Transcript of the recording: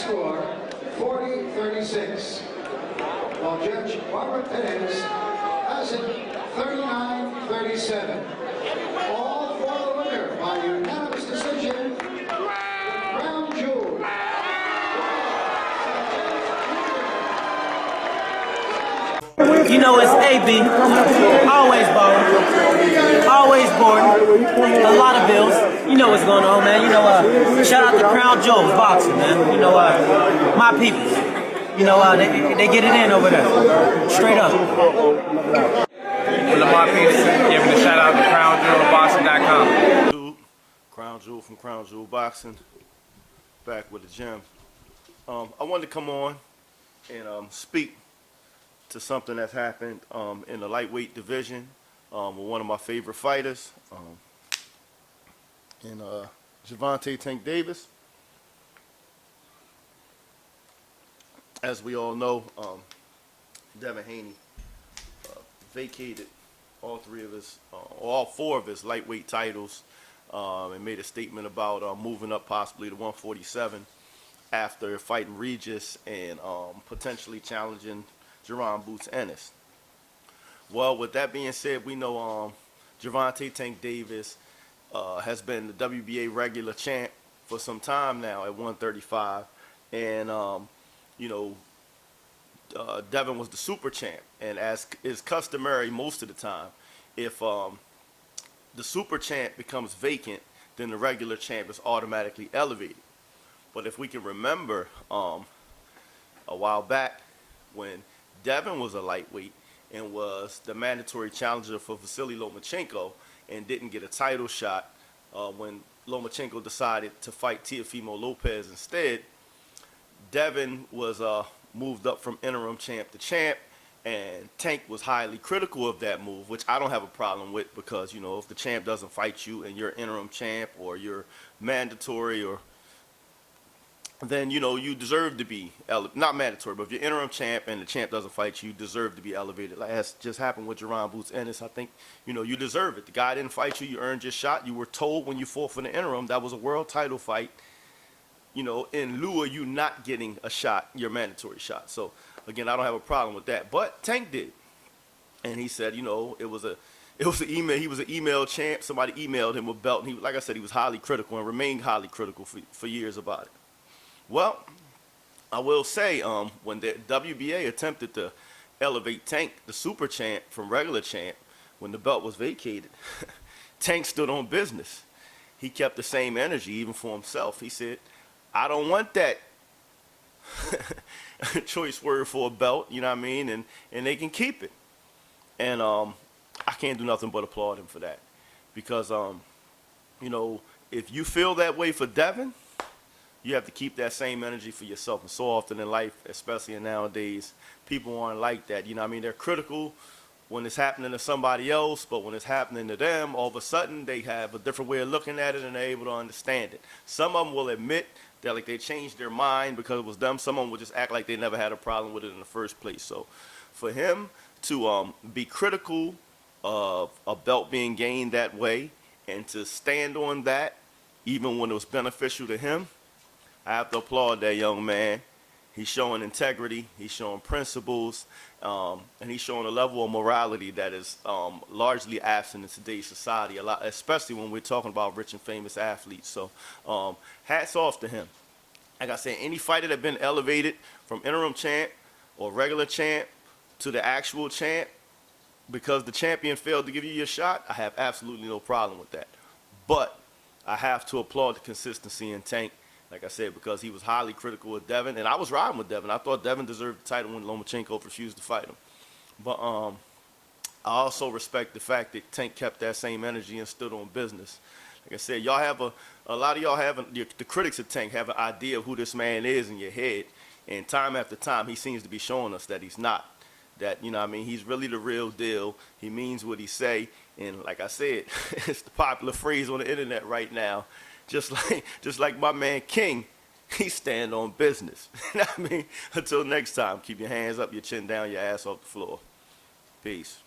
score 40-36. While Judge Barbara Perez has it 39-37. All for the winner by unanimous decision, the crown jewel. You know it's AB, always ballin', always boarding, a lot of bills. You know what's going on, man. You know, shout out to Crown Jewels Boxing, man. You know, my people. You know, they get it in over there, straight up. Lamar Peterson giving a shout out to CrownJewelBoxing.com. Crown Jewel from Crown Jewel Boxing, back with the gym. I wanted to come on and speak to something that's happened in the lightweight division with one of my favorite fighters, Gervonta Tank Davis. As we all know, Devinhaney vacated all four of his lightweight titles and made a statement about moving up possibly to 147 after fighting Regis and potentially challenging jaronennis. Well, with that being said, we know Gervonta Tank Davis has been the WBA regular champ for some time now at 135, and you know, Devin was the super champ, and as is customary most of the time, if the super champ becomes vacant, then the regular champ is automatically elevated. But if we can remember a while back when Devin was a lightweight and was the mandatory challenger for Vasily Lomachenko and didn't get a title shot when Lomachenko decided to fight Teofimo Lopez instead, Devin was moved up from interim champ to champ, and Tank was highly critical of that move, which I don't have a problem with, because, you know, if the champ doesn't fight you and you're interim champ or you're mandatory, or then, you know, you deserve to be not mandatory, but if you're interim champ and the champ doesn't fight you, you deserve to be elevated. Like that's just happened with jaronennis. I think, you know, you deserve it. The guy didn't fight you, you earned your shot. You were told when you fought for the interim that was a world title fight, you know, in lieu of you not getting a shot, your mandatory shot. So again, I don't have a problem with that. But Tank did, and he said, you know, it was an email. He was an email champ. Somebody emailed him a belt, and he, like I said, he was highly critical and remained highly critical for years about it. Well, I will say, when the WBA attempted to elevate Tank, the super champ, from regular champ, when the belt was vacated, Tank stood on business. He kept the same energy even for himself. He said, I don't want that choice word for a belt, you know what I mean, and they can keep it. And I can't do nothing but applaud him for that, because you know, if you feel that way for Devin, you have to keep that same energy for yourself. And so often in life, especially nowadays, people aren't like that. You know what I mean? They're critical when it's happening to somebody else, but when it's happening to them, all of a sudden they have a different way of looking at it and they're able to understand it. Some of them will admit that like they changed their mind because it was them. Some of them will just act like they never had a problem with it in the first place. So for him to be critical of a belt being gained that way and to stand on that even when it was beneficial to him, I have to applaud that young man. He's showing integrity, he's showing principles, and he's showing a level of morality that is largely absent in today's society, a lot, especially when we're talking about rich and famous athletes. So hats off to him. Like I said, any fighter that's been elevated from interim champ or regular champ to the actual champ because the champion failed to give you your shot, I have absolutely no problem with that. But I have to applaud the consistency in Tank. Like I said, because he was highly critical of Devin, and I was riding with Devin. I thought Devin deserved the title when Lomachenko refused to fight him. But I also respect the fact that Tank kept that same energy and stood on business. Like I said, y'all have a lot of y'all have the critics of Tank have an idea of who this man is in your head, and time after time he seems to be showing us that he's not. That, you know what I mean, he's really the real deal. He means what he say, and like I said, it's the popular phrase on the internet right now. Just like my man King, he stand on business. You know what I mean? Until next time, keep your hands up, your chin down, your ass off the floor. Peace.